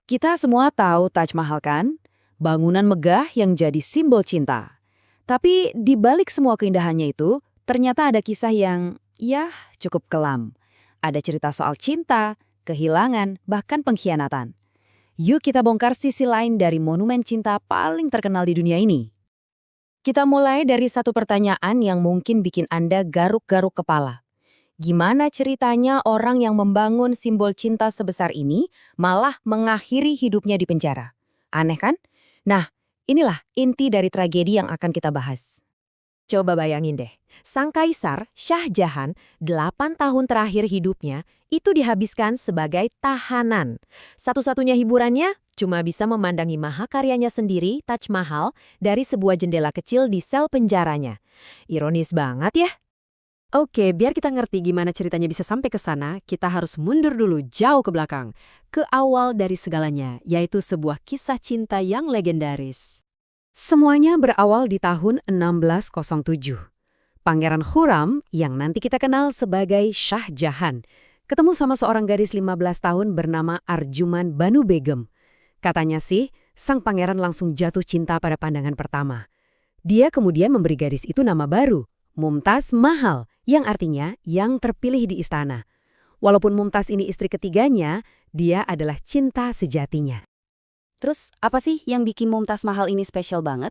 Kita semua tahu Taj Mahal kan? Bangunan megah yang jadi simbol cinta. Tapi di balik semua keindahannya itu, ternyata ada kisah yang, ya, cukup kelam. Ada cerita soal cinta, kehilangan, bahkan pengkhianatan. Yuk kita bongkar sisi lain dari monumen cinta paling terkenal di dunia ini. Kita mulai dari satu pertanyaan yang mungkin bikin Anda garuk-garuk kepala. Gimana ceritanya orang yang membangun simbol cinta sebesar ini malah mengakhiri hidupnya di penjara? Aneh kan? Nah, inilah inti dari tragedi yang akan kita bahas. Coba bayangin deh, sang kaisar Shah Jahan 8 tahun terakhir hidupnya itu dihabiskan sebagai tahanan. Satu-satunya hiburannya cuma bisa memandangi mahakaryanya sendiri, Taj Mahal, dari sebuah jendela kecil di sel penjaranya. Ironis banget ya? Oke, biar kita ngerti gimana ceritanya bisa sampai ke sana, kita harus mundur dulu jauh ke belakang. Ke awal dari segalanya, yaitu sebuah kisah cinta yang legendaris. Semuanya berawal di tahun 1607. Pangeran Khurram, yang nanti kita kenal sebagai Shah Jahan, ketemu sama seorang gadis 15 tahun bernama Arjuman Banu Begum. Katanya sih, sang pangeran langsung jatuh cinta pada pandangan pertama. Dia kemudian memberi gadis itu nama baru, Mumtaz Mahal, yang artinya yang terpilih di istana. Walaupun Mumtaz ini istri ketiganya, dia adalah cinta sejatinya. Terus, apa sih yang bikin Mumtaz Mahal ini spesial banget?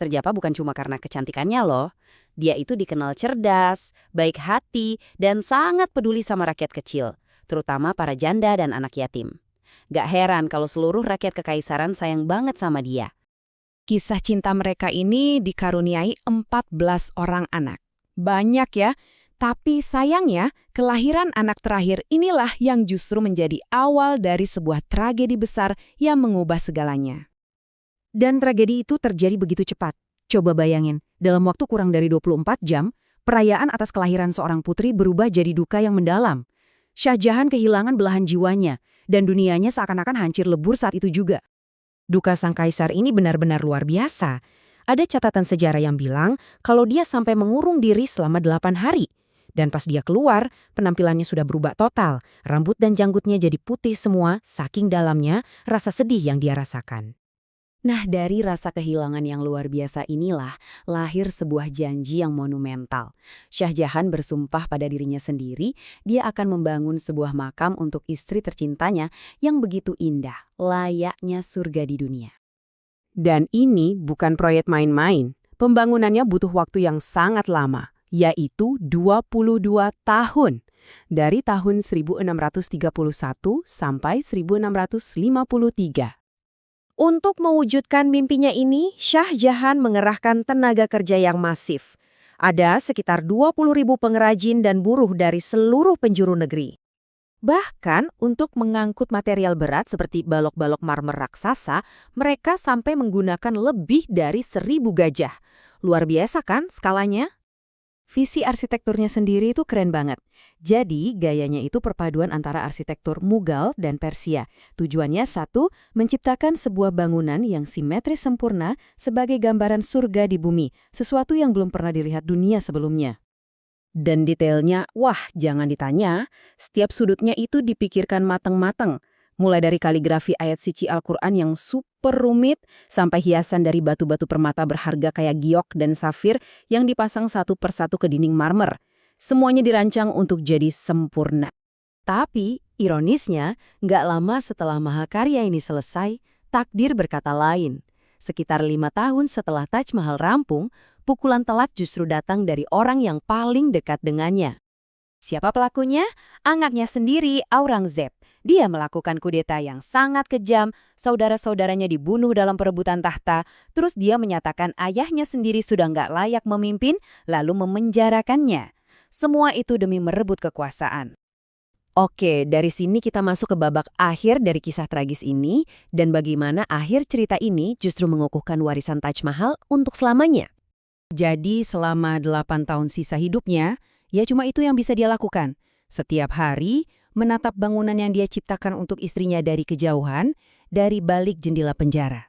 Ternyata bukan cuma karena kecantikannya loh. Dia itu dikenal cerdas, baik hati, dan sangat peduli sama rakyat kecil, terutama para janda dan anak yatim. Gak heran kalau seluruh rakyat kekaisaran sayang banget sama dia. Kisah cinta mereka ini dikaruniai 14 orang anak. Banyak ya, tapi sayangnya kelahiran anak terakhir inilah yang justru menjadi awal dari sebuah tragedi besar yang mengubah segalanya. Dan tragedi itu terjadi begitu cepat. Coba bayangin, dalam waktu kurang dari 24 jam, perayaan atas kelahiran seorang putri berubah jadi duka yang mendalam. Shah Jahan kehilangan belahan jiwanya, dan dunianya seakan-akan hancur lebur saat itu juga. Duka sang kaisar ini benar-benar luar biasa. Ada catatan sejarah yang bilang kalau dia sampai mengurung diri selama 8 hari. Dan pas dia keluar, penampilannya sudah berubah total. Rambut dan janggutnya jadi putih semua, saking dalamnya rasa sedih yang dia rasakan. Nah, dari rasa kehilangan yang luar biasa inilah lahir sebuah janji yang monumental. Shah Jahan bersumpah pada dirinya sendiri, dia akan membangun sebuah makam untuk istri tercintanya yang begitu indah, layaknya surga di dunia. Dan ini bukan proyek main-main. Pembangunannya butuh waktu yang sangat lama, yaitu 22 tahun. Dari tahun 1631 sampai 1653. Untuk mewujudkan mimpinya ini, Shah Jahan mengerahkan tenaga kerja yang masif. Ada sekitar 20.000 pengrajin dan buruh dari seluruh penjuru negeri. Bahkan untuk mengangkut material berat seperti balok-balok marmer raksasa, mereka sampai menggunakan lebih dari 1.000 gajah. Luar biasa kan skalanya? Visi arsitekturnya sendiri itu keren banget. Jadi, gayanya itu perpaduan antara arsitektur Mughal dan Persia. Tujuannya satu, menciptakan sebuah bangunan yang simetris sempurna sebagai gambaran surga di bumi, sesuatu yang belum pernah dilihat dunia sebelumnya. Dan detailnya, wah jangan ditanya, setiap sudutnya itu dipikirkan matang-matang. Mulai dari kaligrafi ayat suci Al-Quran yang super rumit, sampai hiasan dari batu-batu permata berharga kayak giok dan safir yang dipasang satu persatu ke dinding marmer. Semuanya dirancang untuk jadi sempurna. Tapi, ironisnya, nggak lama setelah mahakarya ini selesai, takdir berkata lain. Sekitar 5 tahun setelah Taj Mahal rampung, pukulan telak justru datang dari orang yang paling dekat dengannya. Siapa pelakunya? Anaknya sendiri, Aurangzeb. Dia melakukan kudeta yang sangat kejam, saudara-saudaranya dibunuh dalam perebutan tahta, terus dia menyatakan ayahnya sendiri sudah nggak layak memimpin, lalu memenjarakannya. Semua itu demi merebut kekuasaan. Oke, dari sini kita masuk ke babak akhir dari kisah tragis ini, dan bagaimana akhir cerita ini justru mengukuhkan warisan Taj Mahal untuk selamanya. Jadi selama 8 tahun sisa hidupnya, ya cuma itu yang bisa dia lakukan. Setiap hari, menatap bangunan yang dia ciptakan untuk istrinya dari kejauhan, dari balik jendela penjara.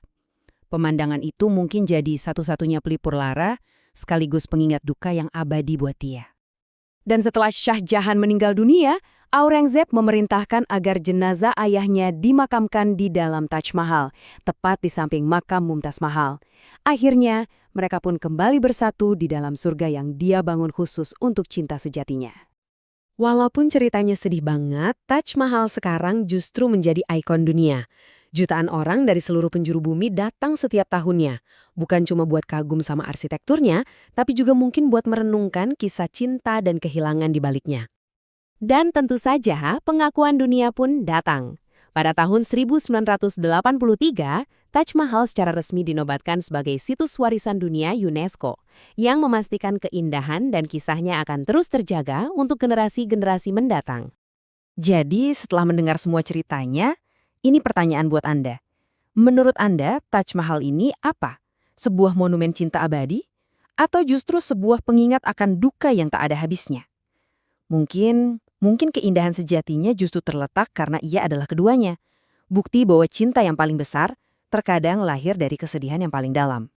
Pemandangan itu mungkin jadi satu-satunya pelipur lara, sekaligus pengingat duka yang abadi buat dia. Dan setelah Shah Jahan meninggal dunia, Aurangzeb memerintahkan agar jenazah ayahnya dimakamkan di dalam Taj Mahal, tepat di samping makam Mumtaz Mahal. Akhirnya, mereka pun kembali bersatu di dalam surga yang dia bangun khusus untuk cinta sejatinya. Walaupun ceritanya sedih banget, Taj Mahal sekarang justru menjadi ikon dunia. Jutaan orang dari seluruh penjuru bumi datang setiap tahunnya. Bukan cuma buat kagum sama arsitekturnya, tapi juga mungkin buat merenungkan kisah cinta dan kehilangan di baliknya. Dan tentu saja pengakuan dunia pun datang. Pada tahun 1983, Taj Mahal secara resmi dinobatkan sebagai situs warisan dunia UNESCO, yang memastikan keindahan dan kisahnya akan terus terjaga untuk generasi-generasi mendatang. Jadi, setelah mendengar semua ceritanya, ini pertanyaan buat Anda. Menurut Anda, Taj Mahal ini apa? Sebuah monumen cinta abadi? Atau justru sebuah pengingat akan duka yang tak ada habisnya? Mungkin keindahan sejatinya justru terletak karena ia adalah keduanya. Bukti bahwa cinta yang paling besar terkadang lahir dari kesedihan yang paling dalam.